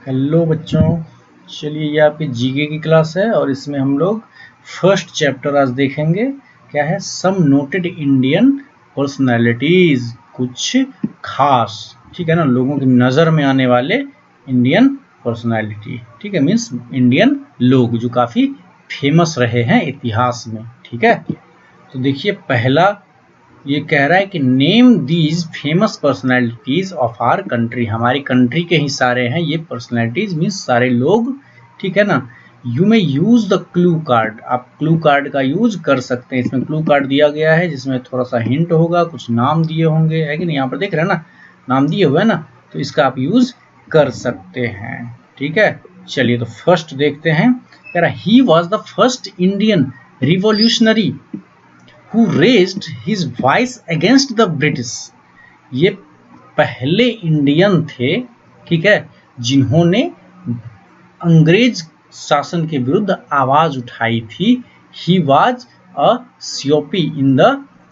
Hello बच्चों, चलिए ये आपकी जीके की क्लास है और इसमें हम लोग फर्स्ट चैप्टर आज देखेंगे। क्या है? सम नोटेड इंडियन पर्सनैलिटीज, कुछ खास, ठीक है ना, लोगों की नज़र में आने वाले इंडियन पर्सनैलिटी, ठीक है, मीन्स इंडियन लोग जो काफ़ी फेमस रहे हैं इतिहास में। ठीक है, तो देखिए पहला ये कह रहा है कि name these famous personalities of our country. हमारी कंट्री के ही सारे हैं ये पर्सनैलिटीज, मीन्स सारे लोग, ठीक है ना। You may use the clue card, आप क्लू कार्ड का यूज कर सकते हैं। इसमें क्लू कार्ड दिया गया है जिसमें थोड़ा सा हिंट होगा, कुछ नाम दिए होंगे, है कि नहीं, यहाँ पर देख रहे हैं ना, नाम दिए हुए हैं ना, तो इसका आप यूज कर सकते हैं। ठीक है, चलिए तो फर्स्ट देखते हैं। कह रहा ही was the first Indian revolutionary who raised his voice against the British। ये पहले इंडियन थे, ठीक है, जिन्होंने अंग्रेज शासन के विरुद्ध आवाज उठाई थी। He was a COP in the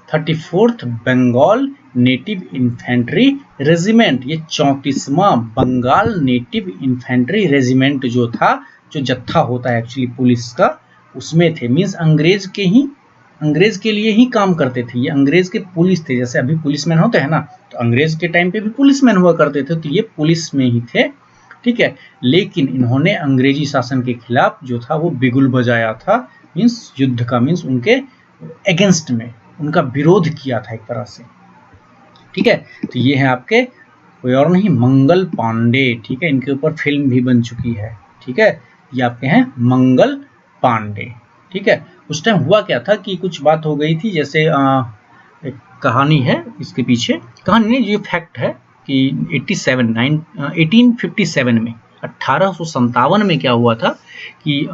34th Bengal native infantry regiment. ये 34वां बंगाल नेटिव इन्फेंट्री रेजिमेंट जो था, जो जत्था होता है एक्चुअली पुलिस का, उसमें थे। मीन्स अंग्रेज के लिए ही काम करते थे। ये अंग्रेज के पुलिस थे, जैसे अभी पुलिसमैन होते हैं ना, तो अंग्रेज के टाइम पे भी पुलिसमैन हुआ करते थे, तो ये पुलिस में ही थे। ठीक है, लेकिन इन्होंने अंग्रेजी शासन के खिलाफ जो था वो बिगुल बजाया था, मीन्स युद्ध का, मीन्स उनके अगेंस्ट में उनका विरोध किया था एक तरह से। ठीक है, तो ये है आपके कोई और नहीं, मंगल पांडे। ठीक है, इनके ऊपर फिल्म भी बन चुकी है। ठीक है, ये आपके हैं मंगल पांडे। ठीक है, उस टाइम हुआ क्या था कि कुछ बात हो गई थी, जैसे एक कहानी है इसके पीछे, कहानी नहीं, ये फैक्ट है कि 1857 में 1857 में क्या हुआ था कि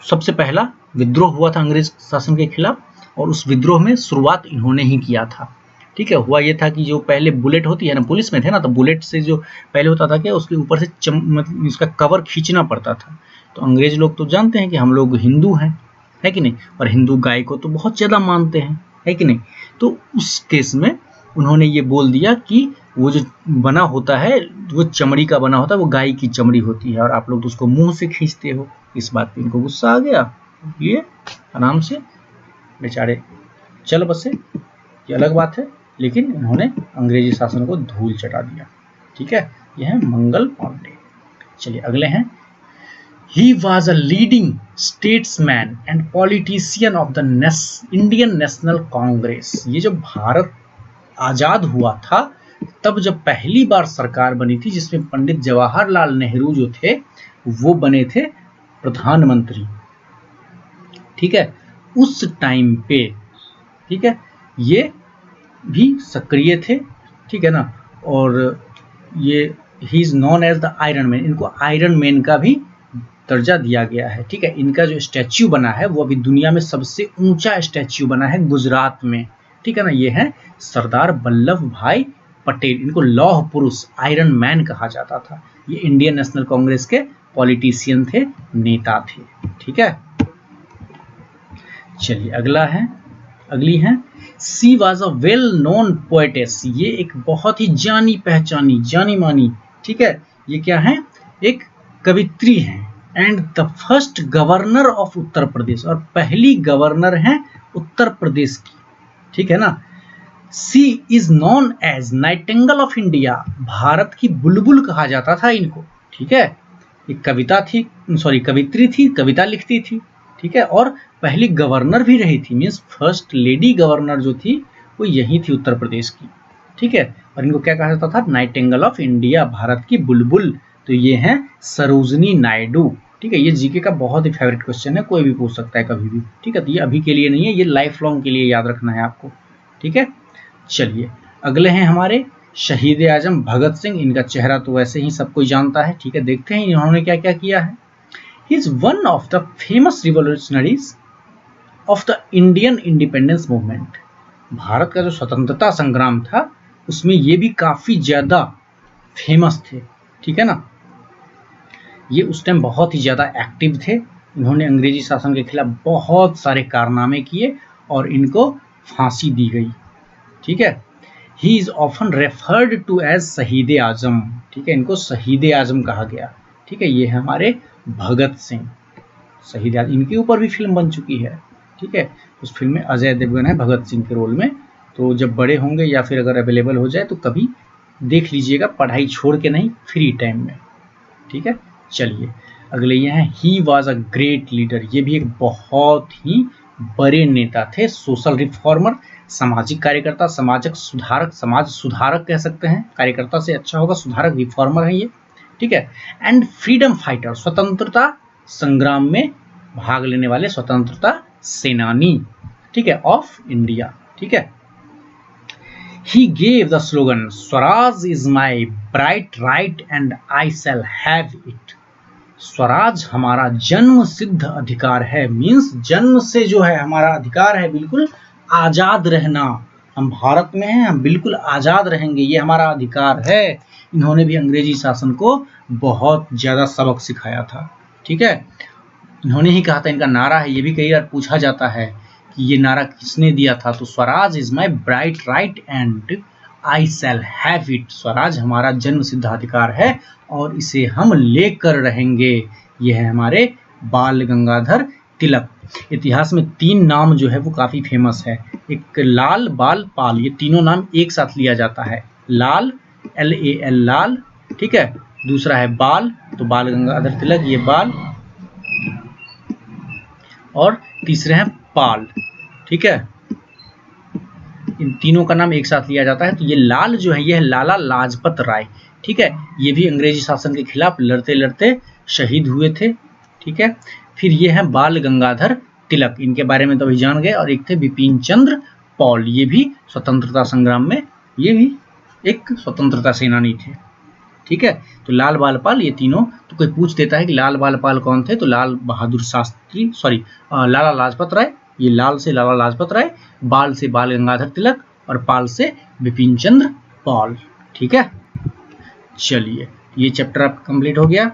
सबसे पहला विद्रोह हुआ था अंग्रेज शासन के खिलाफ, और उस विद्रोह में शुरुआत इन्होंने ही किया था। ठीक है, हुआ ये था कि जो पहले बुलेट होती है ना, पुलिस में थे ना, तो बुलेट से जो पहले होता था कि उसके ऊपर से मतलब इसका कवर खींचना पड़ता था। तो अंग्रेज लोग तो जानते हैं कि हम लोग हिंदू हैं, है कि नहीं, और हिंदू गाय को तो बहुत ज़्यादा मानते हैं, है कि नहीं। तो उस केस में उन्होंने ये बोल दिया कि वो जो बना होता है, वो चमड़ी का बना होता है, वो गाय की चमड़ी होती है, और आप लोग तो उसको मुंह से खींचते हो। इस बात पे इनको गुस्सा आ गया, ये आराम से बेचारे चल बसे, ये अलग बात है, लेकिन इन्होंने अंग्रेजी शासन को धूल चटा दिया। ठीक है, यह है मंगल पांडे। चलिए अगले हैं। He was a leading statesman and politician of the Indian National Congress। ये जब भारत आजाद हुआ था, तब जब पहली बार सरकार बनी थी, जिसमें पंडित जवाहरलाल नेहरू जो थे वो बने थे प्रधानमंत्री। ठीक है, उस टाइम पे, ठीक है, ये भी सक्रिय थे। ठीक है ना, और ये he is known as the iron man, इनको आयरन मैन का भी दर्जा दिया गया है। ठीक है, इनका जो स्टैच्यू बना है वो अभी दुनिया में सबसे ऊंचा स्टैच्यू बना है गुजरात में। ठीक है ना, ये है सरदार वल्लभ भाई पटेल। इनको लौह पुरुष, आयरन मैन कहा जाता था। ये इंडियन नेशनल कांग्रेस के पॉलिटिशियन थे, नेता थे। ठीक है, चलिए अगली है। She was a well known poetess. ये एक बहुत ही जानी मानी, ठीक है, ये क्या है, एक कवित्री है, and the first governor of Uttar Pradesh, और पहली गवर्नर है उत्तर प्रदेश की। ठीक है ना। She is known as nightingale of India. Bharat की बुलबुल कहा जाता था इनको। ठीक है, एक कवित्री थी, कविता लिखती थी। ठीक है, और पहली गवर्नर भी रही थी, मीन्स फर्स्ट लेडी गवर्नर जो थी वो यही थी उत्तर प्रदेश की। ठीक है, और इनको क्या कहा जाता था, नाइटिंगेल ऑफ इंडिया, भारत की बुलबुल। तो ये है सरोजनी नायडू। ठीक है, ये जीके का बहुत ही फेवरेट क्वेश्चन है, कोई भी पूछ सकता है कभी भी। ठीक है, तो ये अभी के लिए नहीं है, ये लाइफ लॉन्ग के लिए याद रखना है आपको। ठीक है, चलिए अगले हैं हमारे शहीद आजम भगत सिंह। इनका चेहरा तो वैसे ही सब कोई जानता है। ठीक है, देखते हैं इन्होंने क्या क्या किया है। He is one of the famous revolutionaries of the Indian independence movement. Bharat का जो स्वतंत्रता संग्राम था उसमें ये भी काफी ज्यादा फेमस थे। ठीक है ना, ये उस टाइम बहुत ही ज़्यादा एक्टिव थे। इन्होंने अंग्रेजी शासन के खिलाफ बहुत सारे कारनामे किए और इनको फांसी दी गई। ठीक है, he is often referred to as Shaheed Azam. ठीक है, इनको शहीद आजम कहा गया। ठीक है, ये है हमारे भगत सिंह शहीद आजम। इनके ऊपर भी फिल्म बन चुकी है, ठीक है। उस फिल्म में अजय देवगन है भगत सिंह के रोल में। तो जब बड़े होंगे या फिर अगर अवेलेबल हो जाए तो कभी देख लीजिएगा, पढ़ाई छोड़ के नहीं, फ्री टाइम में, ठीक है। चलिए अगले ये हैं, he was a great leader. ये भी एक बहुत ही बड़े नेता थे, सोशल रिफॉर्मर, सामाजिक कार्यकर्ता, समाजक सुधारक, समाज सुधारक कह सकते हैं, कार्यकर्ता से अच्छा होगा, सुधारक, रिफॉर्मर है ये, ठीक है। एंड फ्रीडम फाइटर, स्वतंत्रता संग्राम में भाग लेने वाले स्वतंत्रता सेनानी, ठीक है, ऑफ इंडिया, ठीक है। He gave the slogan Swaraj is my bright right and I shall have it। Swaraj हमारा जन्म सिद्ध अधिकार है, मीन्स जन्म से जो है हमारा अधिकार है बिल्कुल आजाद रहना। हम भारत में हैं, हम बिल्कुल आजाद रहेंगे, ये हमारा अधिकार है। इन्होंने भी अंग्रेजी शासन को बहुत ज्यादा सबक सिखाया था, ठीक है। इन्होंने ही कहा था, इनका नारा है, ये भी कई बार पूछा जाता है कि ये नारा किसने दिया था। तो Swaraj is my bright right and I shall have it. Swaraj हमारा जन्म सिद्ध अधिकार है और इसे हम लेकर रहेंगे। ये है हमारे बाल गंगाधर तिलक। इतिहास में 3 नाम जो है वो काफी फेमस है, एक लाल, बाल, पाल, ये तीनों नाम एक साथ लिया जाता है। लाल, LAL लाल, ठीक है। दूसरा है बाल, तो बाल गंगाधर तिलक, ये बाल, और तीसरे हैं पाल, ठीक है। इन तीनों का नाम एक साथ लिया जाता है। तो ये लाल जो है ये है लाला लाजपत राय, ठीक है। ये भी अंग्रेजी शासन के खिलाफ लड़ते लड़ते शहीद हुए थे, ठीक है। फिर ये है बाल गंगाधर तिलक, इनके बारे में तो अभी जान गए। और एक थे बिपिन चंद्र पॉल, ये भी स्वतंत्रता संग्राम में, ये भी एक स्वतंत्रता सेनानी थे, ठीक है। तो लाल बाल पाल, ये तीनों। तो कोई पूछ देता है कि लाल बाल पाल कौन थे, तो लाल बहादुर शास्त्री, सॉरी लाला लाजपत राय, ये लाल से लाला लाजपत राय, बाल से बाल गंगाधर तिलक, और पाल से बिपिन चंद्र पॉल, ठीक है। चलिए ये चैप्टर आपका कंप्लीट हो गया।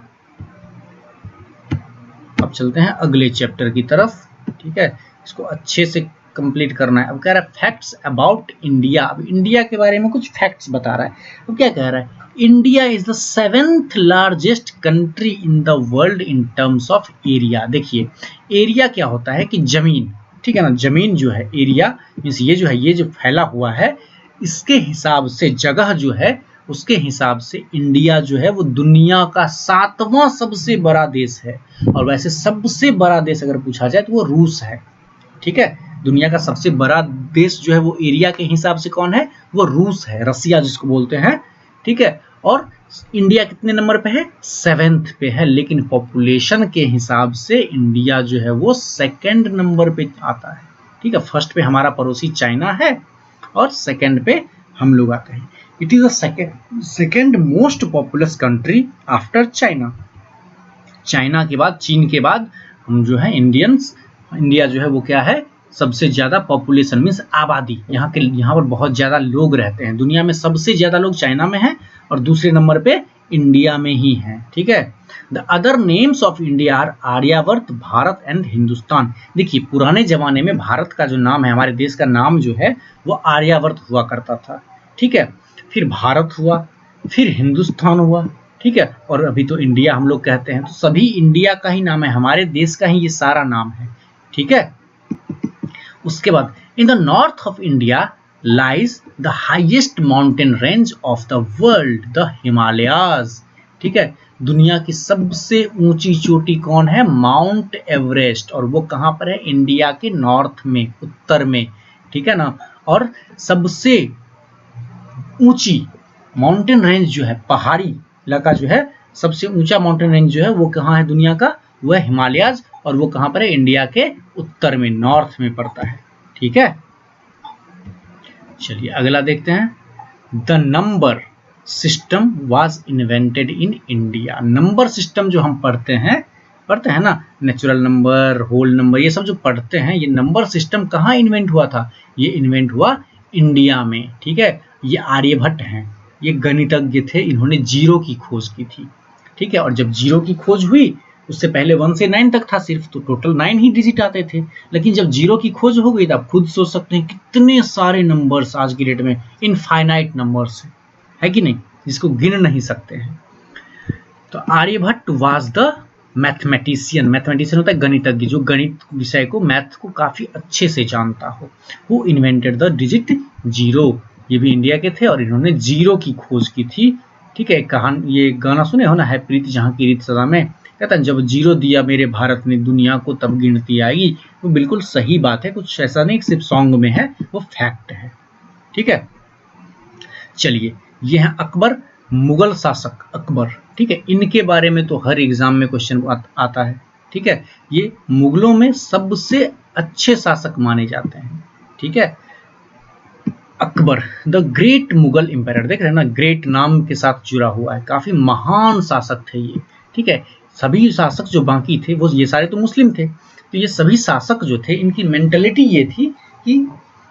अब चलते हैं अगले चैप्टर की तरफ, ठीक है। इसको अच्छे से कंप्लीट करना है। अब कह रहा है फैक्ट्स अबाउट इंडिया। अब इंडिया के बारे में कुछ फैक्ट्स बता रहा है। अब क्या कह रहा है, India is the 7th largest country in the world in terms of area. देखिए एरिया क्या होता है कि जमीन, ठीक है ना, जमीन जो है, एरिया मींस ये जो है, ये जो फैला हुआ है, इसके हिसाब से जगह जो है उसके हिसाब से इंडिया जो है वो दुनिया का 7वां सबसे बड़ा देश है। और वैसे सबसे बड़ा देश अगर पूछा जाए तो वो रूस है, ठीक है। दुनिया का सबसे बड़ा देश जो है वो एरिया के हिसाब से कौन है, वो रूस है, रसिया जिसको बोलते हैं, ठीक है। और इंडिया कितने नंबर पे है, 7th पे है। लेकिन पॉपुलेशन के हिसाब से इंडिया जो है वो 2nd नंबर पे आता है, ठीक है। फर्स्ट पे हमारा पड़ोसी चाइना है और 2nd पे हम लोग आते हैं। It is the second most populous country after China. China के बाद, चीन के बाद हम जो है इंडिया जो है वो क्या है, सबसे ज्यादा पॉपुलेशन मीन्स आबादी, यहाँ पर बहुत ज्यादा लोग रहते हैं। दुनिया में सबसे ज्यादा लोग चाइना में हैं और दूसरे नंबर पे इंडिया में ही हैं, ठीक है। The other names of India are Aryavarta, Bharat and Hindustan. देखिए पुराने जमाने में भारत का जो नाम है, हमारे देश का नाम जो है वो आर्यावर्त हुआ करता था, ठीक है। फिर भारत हुआ, फिर हिंदुस्तान हुआ, ठीक है। और अभी तो इंडिया हम लोग कहते हैं। तो सभी इंडिया का ही नाम है, हमारे देश का ही ये सारा नाम है, ठीक है। उसके बाद in the north of India lies the highest mountain range of the world, the Himalayas, ठीक है। दुनिया की सबसे ऊंची चोटी कौन है, माउंट एवरेस्ट, और वो कहां पर है, इंडिया के नॉर्थ में, उत्तर में, ठीक है ना। और सबसे ऊंची माउंटेन रेंज जो है, पहाड़ी इलाका जो है, सबसे ऊंचा माउंटेन रेंज जो है वो कहाँ है दुनिया का, वो है हिमालयाज, और वो कहां पर है, इंडिया के उत्तर में, नॉर्थ में पड़ता है, ठीक है। चलिए अगला देखते हैं, the number system was invented in India. Number system जो हम पढ़ते हैं ना, नेचुरल नंबर, होल नंबर, ये सब जो पढ़ते हैं, ये नंबर सिस्टम कहाँ इन्वेंट हुआ था, ये इन्वेंट हुआ इंडिया में, ठीक है। ये आर्यभट्ट हैं, ये गणितज्ञ थे, इन्होंने जीरो की खोज की थी, ठीक है। और जब जीरो की खोज हुई, उससे पहले 1 से 9 तक था सिर्फ, तो टोटल 9 ही डिजिट आते थे। लेकिन जब जीरो की खोज हो गई तो आप खुद सोच सकते हैं कितने सारे नंबर्स आज की डेट में, इनफाइनाइट नंबर्स है कि नहीं, जिसको गिन नहीं सकते हैं। तो Aryabhatta was the mathematician, mathematician होता है गणितज्ञ, जो गणित विषय को, मैथ को काफी अच्छे से जानता हो। Who invented the digit zero, ये भी इंडिया के थे और इन्होंने जीरो की खोज की थी। ठीक है, कहानी, ये गाना सुने हो ना, है प्रीति जहाँ की रीत सदा में, कहता है जब जीरो दिया मेरे भारत ने दुनिया को तब गिनती आएगी। वो बिल्कुल सही बात है, कुछ ऐसा नहीं सिर्फ सॉन्ग में है, वो फैक्ट है। ठीक है, चलिए ये है अकबर, मुगल शासक अकबर। ठीक है, इनके बारे में तो हर एग्जाम में क्वेश्चन आता है। ठीक है, ये मुगलों में सबसे अच्छे शासक माने जाते हैं। ठीक है, Akbar the great Mughal empire, देख रहे हैं ना, ग्रेट नाम के साथ जुड़ा हुआ है, काफी महान शासक थे ये। ठीक है, सभी शासक जो बाकी थे वो ये सारे तो मुस्लिम थे, तो ये सभी शासक जो थे इनकी मेंटेलिटी ये थी कि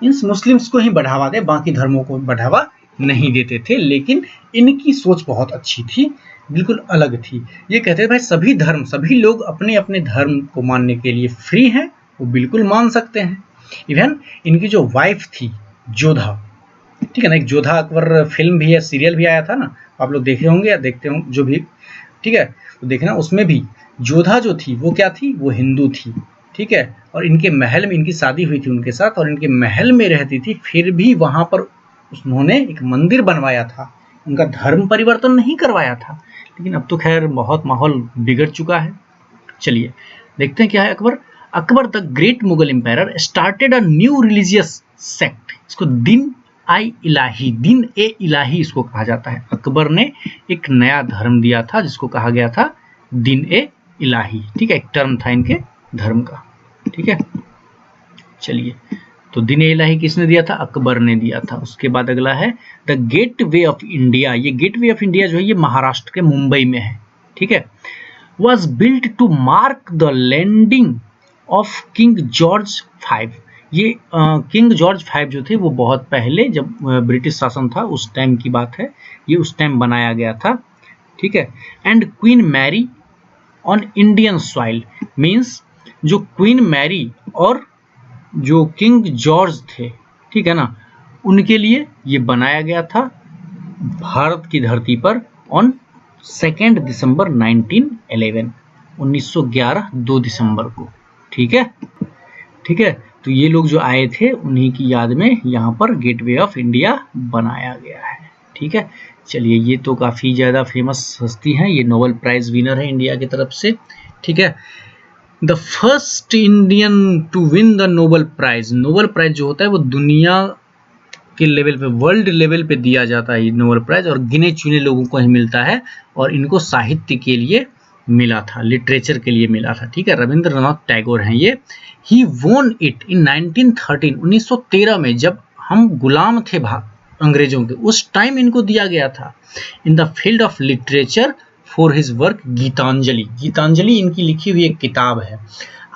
इन मुस्लिम्स को ही बढ़ावा दे, बाकी धर्मों को बढ़ावा नहीं देते थे। लेकिन इनकी सोच बहुत अच्छी थी, बिल्कुल अलग थी। ये कहते थे भाई सभी धर्म, सभी लोग अपने अपने धर्म को मानने के लिए फ्री हैं, वो बिल्कुल मान सकते हैं। इवन इनकी जो वाइफ थी जोधा, ठीक है ना, एक जोधा अकबर फिल्म भी है, सीरियल भी आया था ना, आप लोग देखे होंगे या देखते होंगे जो भी। ठीक है, तो देखना उसमें भी जोधा जो थी वो क्या थी, वो हिंदू थी। ठीक है, और इनके महल में इनकी शादी हुई थी उनके साथ और इनके महल में रहती थी, फिर भी वहां पर उन्होंने एक मंदिर बनवाया था, उनका धर्म परिवर्तन नहीं करवाया था। लेकिन अब तो खैर बहुत माहौल बिगड़ चुका है। चलिए देखते हैं क्या है Akbar. Akbar the great Mughal empire started a new religious sect, इसको दिन आई इलाही, दिन ए इलाही इसको कहा जाता है। अकबर ने एक नया धर्म दिया था जिसको कहा गया था दिन ए इलाही। ठीक है, एक टर्म था इनके धर्म का। ठीक है, चलिए तो दिन ए इलाही किसने दिया था, अकबर ने दिया था। उसके बाद अगला है the gateway of India, ये गेट वे ऑफ इंडिया जो है ये महाराष्ट्र के मुंबई में है। ठीक है, was built to mark the landing of king George V, ये किंग जॉर्ज V जो थे वो बहुत पहले जब ब्रिटिश शासन था उस टाइम की बात है, ये उस टाइम बनाया गया था। ठीक है, and queen Mary on Indian soil, means जो क्वीन मैरी और जो किंग जॉर्ज थे, ठीक है ना, उनके लिए ये बनाया गया था भारत की धरती पर ऑन 2 दिसंबर 1911, 1911 2 दिसंबर को। ठीक है, ठीक है, तो ये लोग जो आए थे उन्हीं की याद में यहाँ पर गेटवे ऑफ इंडिया बनाया गया है। ठीक है, चलिए ये तो काफी ज्यादा फेमस हस्ती हैं, ये नोबेल प्राइज विनर है इंडिया की तरफ से। ठीक है, the first Indian to win the Nobel prize, Nobel prize जो होता है वो दुनिया के लेवल पे, वर्ल्ड लेवल पे दिया जाता है ये नोबेल प्राइज, और गिने चुने लोगों को ही मिलता है, और इनको साहित्य के लिए मिला था, लिटरेचर के लिए मिला था। ठीक है, रविंद्रनाथ टैगोर हैं ये। ही वोन इट इन 1913, 1913 में जब हम गुलाम थे अंग्रेजों के, उस टाइम इनको दिया गया था। In the field of literature for his work Gitanjali, Gitanjali इनकी लिखी हुई एक किताब है।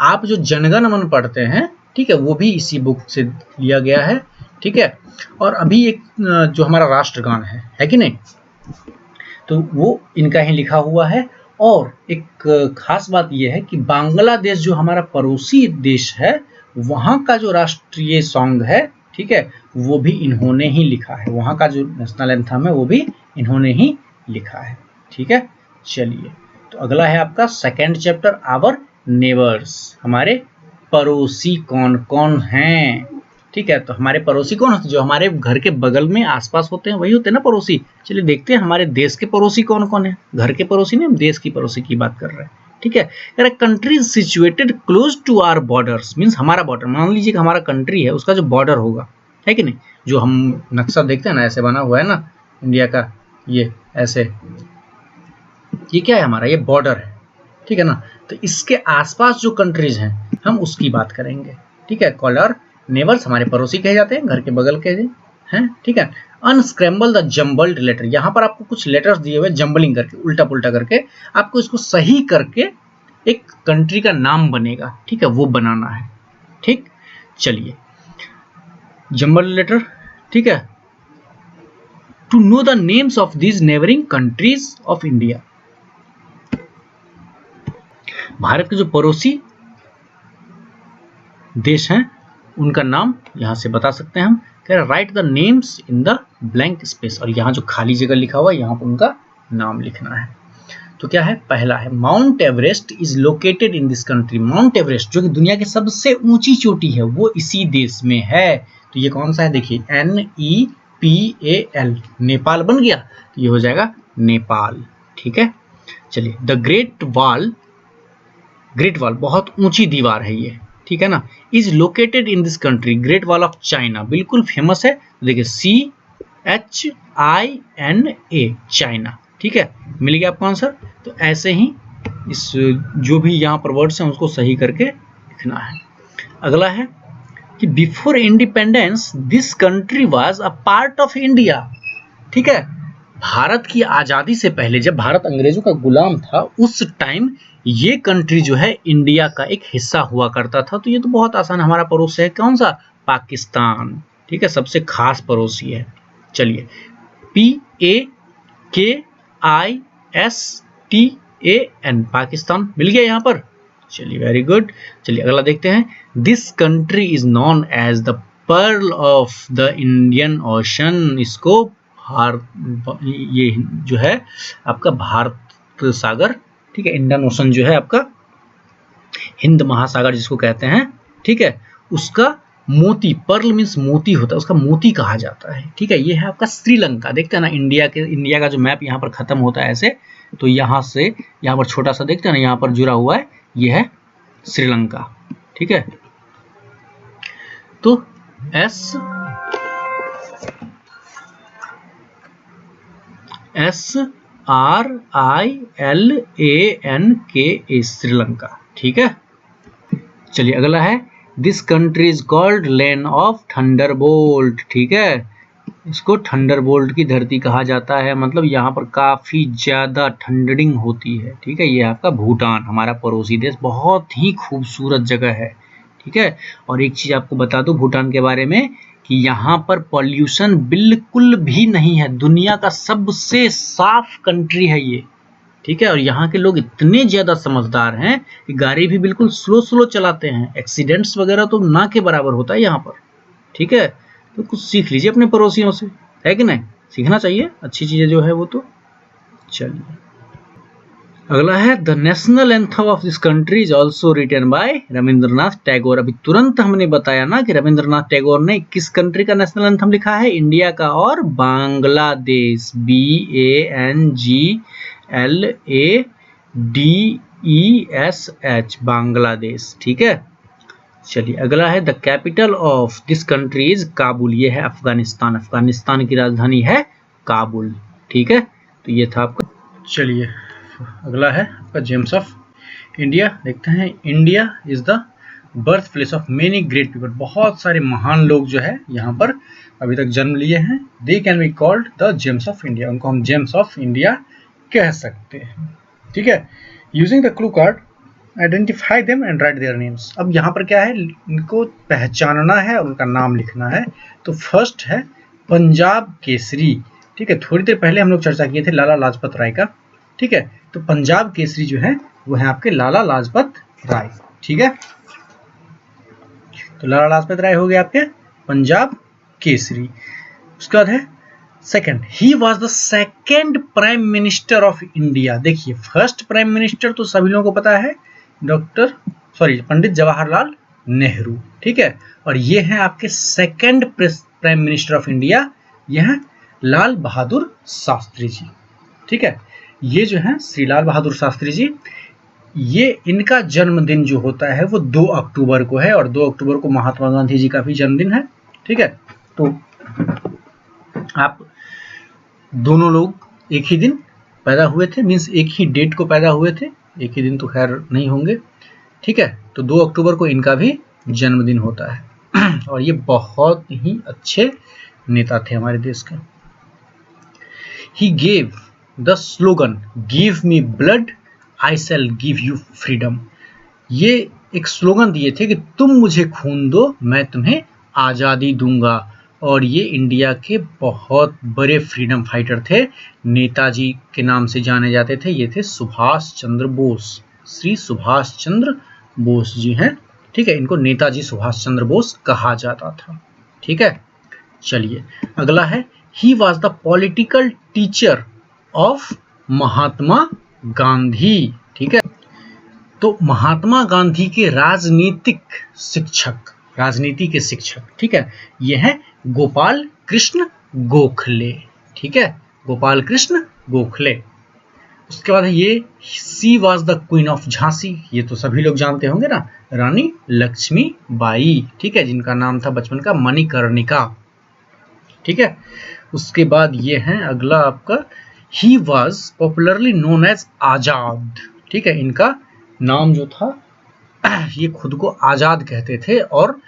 आप जो जनगण मन पढ़ते हैं, ठीक है, वो भी इसी बुक से लिया गया है। ठीक है, और अभी एक जो हमारा राष्ट्रगान है कि नहीं, तो वो इनका ही लिखा हुआ है। और एक खास बात यह है कि बांग्लादेश जो हमारा पड़ोसी देश है, वहाँ का जो राष्ट्रीय सॉन्ग है, ठीक है, वो भी इन्होंने ही लिखा है, वहाँ का जो नेशनल एंथम है वो भी इन्होंने ही लिखा है। ठीक है, चलिए तो अगला है आपका सेकंड चैप्टर, आवर नेबर्स, हमारे पड़ोसी कौन कौन हैं। ठीक है, तो हमारे पड़ोसी कौन होते हैं, जो हमारे घर के बगल में आसपास होते हैं वही होते हैं ना पड़ोसी। चलिए देखते हैं हमारे देश के पड़ोसी कौन कौन है, घर के पड़ोसी नहीं, हम देश की पड़ोसी की बात कर रहे हैं। ठीक है, country situated close to our borders, means हमारा बॉर्डर, मान लीजिए कि हमारा कंट्री है, उसका जो बॉर्डर होगा, है कि नहीं, जो हम नक्शा देखते हैं ना, ऐसे बना हुआ है ना इंडिया का, ये ऐसे, ये क्या है हमारा, ये बॉर्डर है। ठीक है ना, तो इसके आसपास जो कंट्रीज हैं हम उसकी बात करेंगे। ठीक है, कॉलर नेबर्स हमारे पड़ोसी कहे जाते हैं, घर के बगल के हैं। ठीक है, अनस्क्रैम्बल द जम्बल्ड लेटर, यहाँ पर आपको कुछ लेटर्स दिए हुए जम्बलिंग करके, उल्टा पुल्टा करके, आपको इसको सही करके एक कंट्री का नाम बनेगा। ठीक है, वो बनाना है। ठीक, चलिए जम्बल्ड लेटर। ठीक है, to know the names of these neighbouring countries of India, Bharat के जो पड़ोसी देश हैं उनका नाम यहां से बता सकते हैं हम। कह रहे right the names in the blank space, और यहाँ जो खाली जगह लिखा हुआ है यहाँ पर उनका नाम लिखना है। तो क्या है, पहला है mount Everest is located in this country. Mount Everest जो कि दुनिया की सबसे ऊंची चोटी है वो इसी देश में है। तो ये कौन सा है, देखिए NEPAL, नेपाल बन गया, तो ये हो जाएगा नेपाल। ठीक है, चलिए द ग्रेट वॉल बहुत ऊंची दीवार है ये, ठीक है ना, is located in this country. Great wall of China बिल्कुल फेमस है, तो देखिए CHINA, चाइना। ठीक है, मिल गया आपको आंसर। तो ऐसे ही इस जो भी यहाँ पर वर्ड्स हैं उसको सही करके लिखना है। अगला है कि before independence this country was a part of India. ठीक है, भारत की आजादी से पहले जब भारत अंग्रेजों का गुलाम था उस टाइम ये कंट्री जो है इंडिया का एक हिस्सा हुआ करता था। तो ये तो बहुत आसान, हमारा पड़ोसी है कौन सा, पाकिस्तान। ठीक है, सबसे खास पड़ोसी है। चलिए PAKISTAN, पाकिस्तान मिल गया यहाँ पर। चलिए वेरी गुड। चलिए अगला देखते हैं। This country is known as the pearl of the Indian ocean. इसको ये जो है आपका भारत सागर, ठीक है, इंडियन ओशन जो है आपका हिंद महासागर जिसको कहते हैं, ठीक है, उसका मोती, पर्ल मीन्स मोती होता है, उसका मोती कहा जाता है। ठीक है, ये है आपका श्रीलंका। देखते हैं ना इंडिया का जो मैप यहाँ पर खत्म होता है ऐसे, तो यहाँ से यहाँ पर छोटा सा देखते हैं ना, यहाँ पर जुड़ा हुआ है, ये है श्रीलंका। ठीक है, तो SRILANKA, श्रीलंका। ठीक है, चलिए अगला है this country is called land of Thunderbolt. ठीक है, इसको थंडरबोल्ट की धरती कहा जाता है, मतलब यहाँ पर काफी ज्यादा ठंडरिंग होती है। ठीक है, ये आपका भूटान, हमारा पड़ोसी देश, बहुत ही खूबसूरत जगह है। ठीक है, और एक चीज आपको बता दूं भूटान के बारे में कि यहाँ पर पॉल्यूशन बिल्कुल भी नहीं है, दुनिया का सबसे साफ कंट्री है ये। ठीक है, और यहाँ के लोग इतने ज्यादा समझदार हैं कि गाड़ी भी बिल्कुल स्लो चलाते हैं, एक्सीडेंट्स वगैरह तो ना के बराबर होता है यहाँ पर। ठीक है, तो कुछ सीख लीजिए अपने पड़ोसियों से, है कि नहीं, सीखना चाहिए अच्छी चीजें जो है वो। तो चलिए अगला है the national anthem of this country is also written by Rabindranath Tagore. अभी तुरंत हमने बताया ना कि रविंद्रनाथ टैगोर ने किस कंट्री का नेशनल एंथम लिखा है, इंडिया का और बांग्लादेश, BANGLADESH, बांग्लादेश। ठीक है, चलिए अगला है the capital of this country is Kabul. ये है अफगानिस्तान, अफगानिस्तान की राजधानी है काबुल। ठीक है, तो ये था आपका। चलिए अगला है आपका जेम्स ऑफ इंडिया, देखते हैं। India is the birth place of many great people. बहुत सारे महान लोग जो है यहाँ पर अभी तक जन्म लिए हैं। They can be called the James of India, उनको हम जेम्स ऑफ इंडिया कह सकते हैं। ठीक है, using the clue card identify them and right their names. अब यहाँ पर क्या है, इनको पहचानना है और उनका नाम लिखना है। तो फर्स्ट है पंजाब केसरी। ठीक है, थोड़ी देर पहले हम लोग चर्चा किए थे लाला लाजपत राय का। ठीक है, तो पंजाब केसरी जो है वो है आपके लाला लाजपत राय। ठीक है, तो लाला लाजपत राय हो गए आपके पंजाब केसरी। उसके बाद है second, he was the second prime minister of India. देखिए फर्स्ट प्राइम मिनिस्टर तो सभी लोगों को पता है, पंडित जवाहरलाल नेहरू। ठीक है, और ये है आपके second prime minister of India, ये है लाल बहादुर शास्त्री जी। ठीक है, ये जो है श्री लाल बहादुर शास्त्री जी, ये इनका जन्मदिन जो होता है वो 2 अक्टूबर को है, और 2 अक्टूबर को महात्मा गांधी जी का भी जन्मदिन है। ठीक है, तो आप दोनों लोग एक ही दिन पैदा हुए थे, मीन्स एक ही डेट को पैदा हुए थे, एक ही दिन तो खैर नहीं होंगे। ठीक है, तो 2 अक्टूबर को इनका भी जन्मदिन होता है और ये बहुत ही अच्छे नेता थे हमारे देश के। He gave the slogan give me blood I shell give you freedom. ये एक स्लोगन दिए थे कि तुम मुझे खून दो मैं तुम्हें आज़ादी दूंगा, और ये इंडिया के बहुत बड़े फ्रीडम फाइटर थे, नेताजी के नाम से जाने जाते थे। ये थे सुभाष चंद्र बोस, श्री सुभाष चंद्र बोस जी हैं। ठीक है, इनको नेताजी सुभाष चंद्र बोस कहा जाता था। ठीक है, चलिए अगला है he was the political teacher of Mahatma Gandhi. ठीक है, तो महात्मा गांधी के राजनीतिक शिक्षक, राजनीति के शिक्षक, ठीक है, ये है गोपाल कृष्ण गोखले। ठीक है, गोपाल कृष्ण गोखले। उसके बाद ये she was the queen of Jhansi, ये तो सभी लोग जानते होंगे ना, रानी लक्ष्मी बाई। ठीक है, जिनका नाम था बचपन का मणिकर्णिका। ठीक है, उसके बाद ये है अगला आपका, he was popularly known as Azad. ठीक है, इनका नाम जो था, ये खुद को आजाद कहते थे और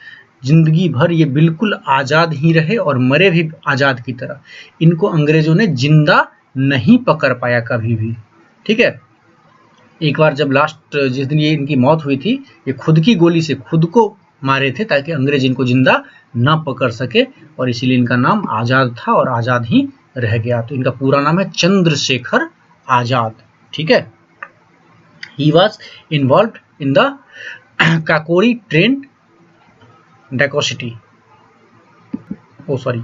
जिंदगी भर ये बिल्कुल आजाद ही रहे और मरे भी आजाद की तरह। इनको अंग्रेजों ने जिंदा नहीं पकड़ पाया कभी भी। ठीक है, एक बार जब लास्ट जिस दिन ये इनकी मौत हुई थी, ये खुद की गोली से खुद को मारे थे ताकि अंग्रेज इनको जिंदा ना पकड़ सके, और इसीलिए इनका नाम आजाद था और आजाद ही रह गया। तो इनका पूरा नाम है चंद्रशेखर आजाद। ठीक है, he was involve in the Kakori train dacoity, oh sorry,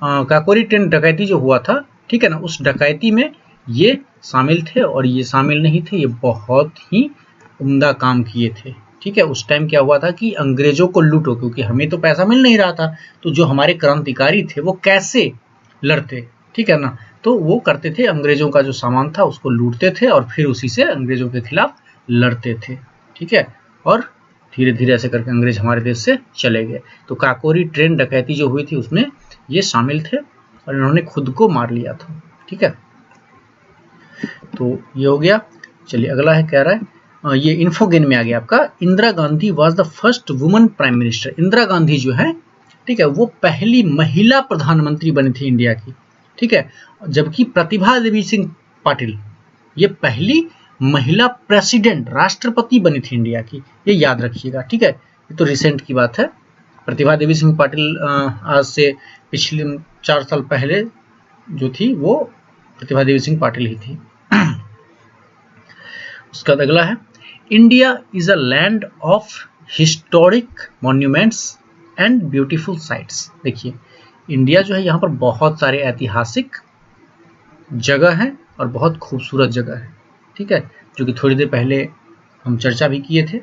Kakori train डकैती जो हुआ था, ठीक है ना, उस डकैती में ये शामिल थे, और ये शामिल नहीं थे, ये बहुत ही उम्दा काम किए थे। ठीक है, उस टाइम क्या हुआ था कि अंग्रेजों को लूटो, क्योंकि हमें तो पैसा मिल नहीं रहा था, तो जो हमारे क्रांतिकारी थे वो कैसे लड़ते, ठीक है ना, तो वो करते थे अंग्रेजों का जो सामान था उसको लूटते थे और फिर उसी से अंग्रेजों के खिलाफ लड़ते थे। ठीक है, और धीरे धीरे ऐसे करके अंग्रेज हमारे देश से चले गए। तो काकोरी ट्रेन डकैती जो हुई थी उसमें ये शामिल थे और इन्होंने खुद को मार लिया था। ठीक है, तो ये हो गया। चलिए अगला है, कह रहा है ये इन्फोगेन में आ गया आपका, Indira Gandhi was the first woman prime minister. Indira Gandhi जो है, ठीक है, वो पहली महिला प्रधानमंत्री बनी थी इंडिया की। ठीक है, जबकि प्रतिभा देवी सिंह पाटिल ये पहली महिला प्रेसिडेंट, राष्ट्रपति बनी थी इंडिया की, ये याद रखिएगा। ठीक है, ये तो रिसेंट की बात है। प्रतिभा देवी सिंह पाटिल आज से पिछले 4 साल पहले जो थी वो प्रतिभा देवी सिंह पाटिल ही थी। उसका अगला है, India is a land of historic monuments and beautiful sites. देखिए इंडिया जो है, यहाँ पर बहुत सारे ऐतिहासिक जगह हैं और बहुत खूबसूरत जगह है। ठीक है, जो कि थोड़ी देर पहले हम चर्चा भी किए थे।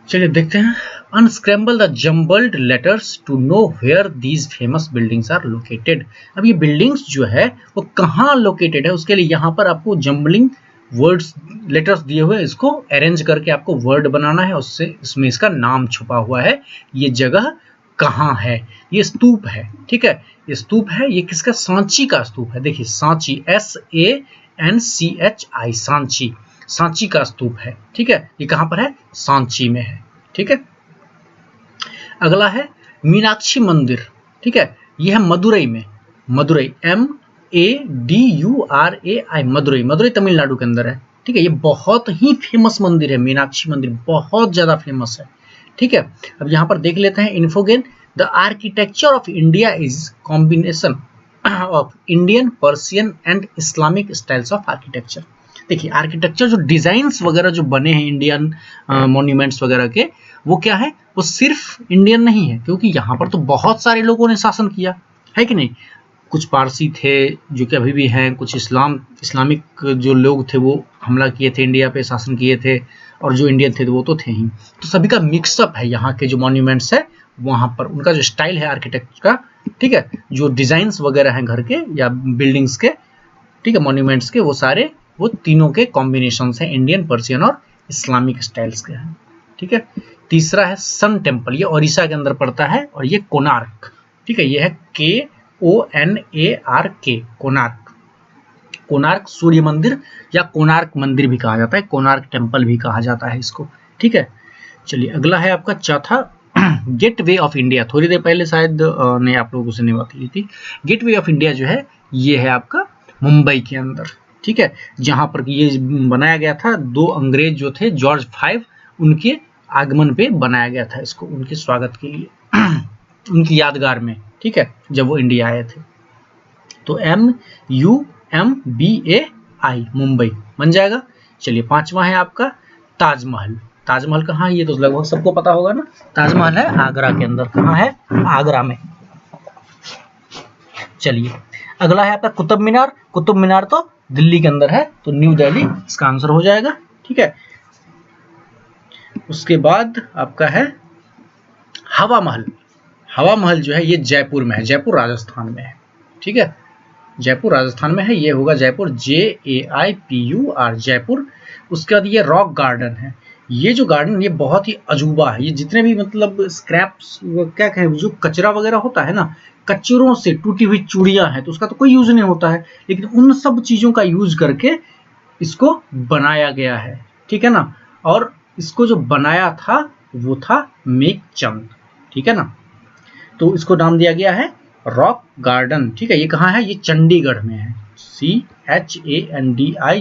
चलिए देखते हैं, unscramble the jumbled letters to know where these famous buildings are located. अब ये बिल्डिंग्स जो है वो कहाँ लोकेटेड है, उसके लिए यहाँ पर आपको जम्बलिंग वर्ड्स लेटर्स दिए हुए, इसको अरेंज करके आपको वर्ड बनाना है, उससे इसमें इसका नाम छुपा हुआ है। ये जगह कहाँ है, ये स्तूप है। ठीक है, ये स्तूप है, ये किसका, सांची का स्तूप है। देखिए सांची, SANCHI, सांची, सांची का स्तूप है। ठीक है, ये कहाँ पर है, सांची में है। ठीक है, अगला है मीनाक्षी मंदिर। ठीक है, ये है मदुरई में, मदुरई MADURAI, मदुरई, मदुरई तमिलनाडु के अंदर है। ठीक है, ये बहुत ही फेमस मंदिर है, मीनाक्षी मंदिर बहुत ज्यादा फेमस है। ठीक है, अब यहाँ पर देख लेते हैं इन्फोगेन, the architecture of India is combination of Indian, Persian and Islamic styles of architecture. देखिए आर्किटेक्चर जो डिजाइन्स वगैरह जो बने हैं इंडियन मॉन्यूमेंट्स वगैरह के, वो क्या है, वो सिर्फ इंडियन नहीं है, क्योंकि यहाँ पर तो बहुत सारे लोगों ने शासन किया है कि नहीं। कुछ पारसी थे जो कि अभी भी हैं, कुछ इस्लामिक जो लोग थे वो हमला किए थे इंडिया पे, शासन किए थे, और जो इंडियन थे वो तो थे ही। तो सभी का मिक्सअप है यहाँ के जो मॉन्यूमेंट्स है वहाँ पर, उनका जो स्टाइल है आर्किटेक्चर का, ठीक है, जो डिजाइन्स वगैरह हैं घर के या बिल्डिंग्स के, ठीक है, मॉन्यूमेंट्स के, वो सारे वो तीनों के कॉम्बिनेशन हैं, इंडियन, पर्शियन और इस्लामिक स्टाइल्स के हैं। ठीक है, तीसरा है सन टेम्पल, ये ओडिशा के अंदर पड़ता है, और ये कोणार्क। ठीक है, ये है KONARK, कोणार्क। कोणार्क सूर्य मंदिर या कोणार्क मंदिर भी कहा जाता है, कोणार्क टेम्पल भी कहा जाता है इसको। ठीक है, चलिए अगला है आपका चौथा, गेटवे ऑफ इंडिया। थोड़ी देर पहले शायद ने आप लोगों से बात की थी। गेटवे ऑफ इंडिया जो है ये है आपका मुंबई के अंदर। ठीक है, जहां पर ये बनाया गया था, 2 अंग्रेज जो थे जॉर्ज 5, उनके आगमन पे बनाया गया था इसको, उनके स्वागत के लिए उनकी यादगार में। ठीक है, जब वो इंडिया आए थे। तो MUMBAI मुंबई बन जाएगा। चलिए पांचवा है आपका ताजमहल। ताजमहल कहाँ है, ये तो लगभग सबको पता होगा ना, ताजमहल है आगरा के अंदर। कहाँ है, आगरा में। चलिए अगला है आपका कुतुब मीनार। कुतुब मीनार तो दिल्ली के अंदर है, तो न्यू दिल्ली इसका आंसर हो जाएगा। ठीक है, उसके बाद आपका है हवा महल। हवा महल जो है ये जयपुर में है, जयपुर राजस्थान में है। ठीक है, जयपुर राजस्थान में है, ये होगा जयपुर, JAIPUR जयपुर। उसके बाद ये रॉक गार्डन है। ये जो गार्डन ये बहुत ही अजूबा है। ये जितने भी मतलब स्क्रैप्स क्या कहें, जो कचरा वगैरह होता है ना, कचरों से टूटी हुई चूड़ियां हैं, तो उसका तो कोई यूज नहीं होता है, लेकिन उन सब चीजों का यूज करके इसको बनाया गया है। ठीक है ना, और इसको जो बनाया था वो था मेघचंद। ठीक है ना, तो इसको नाम दिया गया है रॉक गार्डन। ठीक है, ये कहाँ है, ये चंडीगढ़ में है, CHANDIGARH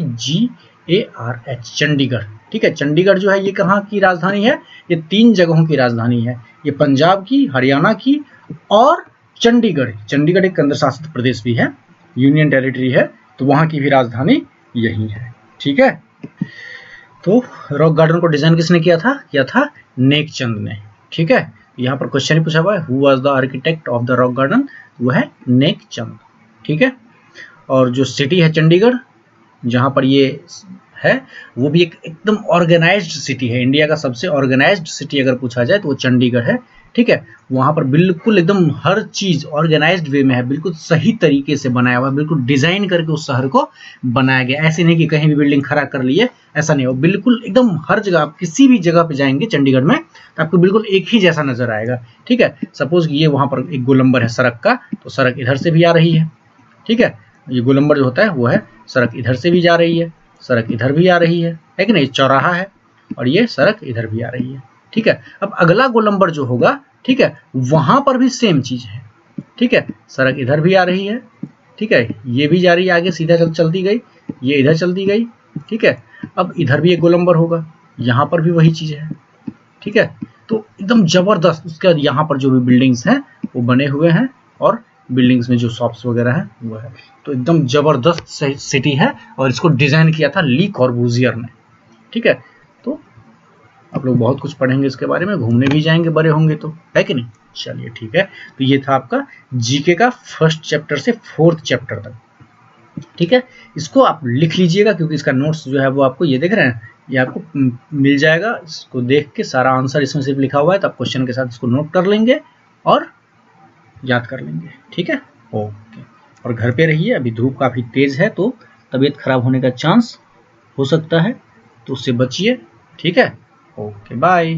चंडीगढ़। ठीक है, चंडीगढ़ जो है ये कहाँ की राजधानी है, ये 3 जगहों की राजधानी है, ये पंजाब की, हरियाणा की और चंडीगढ़। चंडीगढ़ एक केंद्र शासित प्रदेश भी है, यूनियन टेरिटरी है, तो वहां की भी राजधानी यही है। ठीक है, तो रॉक गार्डन को डिजाइन किसने किया था नेकचंद ने। ठीक है, यहाँ पर क्वेश्चन ही पूछा हुआ है, who was the architect of the rock garden, वो है नेकचंद। ठीक है, और जो सिटी है चंडीगढ़ जहाँ पर ये है, वो भी एकदम ऑर्गेनाइज्ड सिटी है। इंडिया का सबसे ऑर्गेनाइज्ड सिटी अगर पूछा जाए तो वो चंडीगढ़ है। ठीक है, वहाँ पर बिल्कुल एकदम हर चीज ऑर्गेनाइज्ड वे में है, बिल्कुल सही तरीके से बनाया हुआ है, बिल्कुल डिजाइन करके उस शहर को बनाया गया। ऐसे नहीं कि कहीं भी बिल्डिंग खड़ा कर ली है, ऐसा नहीं हो, बिल्कुल एकदम हर जगह, आप किसी भी जगह पे जाएंगे चंडीगढ़ में तो आपको बिल्कुल एक ही जैसा नजर आएगा। ठीक है, सपोज ये वहाँ पर एक गोलंबर है सड़क का, तो सड़क इधर से भी आ रही है। ठीक है, ये गोलंबर जो होता है वो है, सड़क इधर से भी जा रही है, सड़क इधर भी आ रही है कि नहीं, चौराहा है और ये सड़क इधर भी आ रही है। ठीक है, अब अगला गोलंबर जो होगा, ठीक है, वहां पर भी सेम चीज है। ठीक है, सड़क इधर भी आ रही है, ठीक है, ये भी जा रही है आगे, सीधा चलती गई, ये इधर चलती गई। ठीक है, अब इधर भी एक गोलंबर होगा, यहाँ पर भी वही चीज है। ठीक है, तो एकदम जबरदस्त। उसके बाद यहाँ पर जो भी बिल्डिंग्स हैं वो बने हुए हैं, और बिल्डिंग्स में जो शॉप्स वगैरह है वो है, तो एकदम जबरदस्त सिटी है, और इसको डिजाइन किया था ली कॉर्बूजियर ने। ठीक है, तो आप लोग बहुत कुछ पढ़ेंगे इसके बारे में, घूमने भी जाएंगे बड़े होंगे तो, है कि नहीं। चलिए ठीक है, तो ये था आपका जीके का फर्स्ट चैप्टर से 4th चैप्टर तक। ठीक है, इसको आप लिख लीजिएगा, क्योंकि इसका नोट्स जो है वो आपको, ये देख रहे हैं, ये आपको मिल जाएगा। इसको देख के सारा आंसर इसमें सिर्फ लिखा हुआ है, तो आप क्वेश्चन के साथ इसको नोट कर लेंगे और याद कर लेंगे। ठीक है, ओके, और घर पे रहिए, अभी धूप काफी तेज है तो तबीयत खराब होने का चांस हो सकता है, तो उससे बचिए। ठीक है, ओके बाय।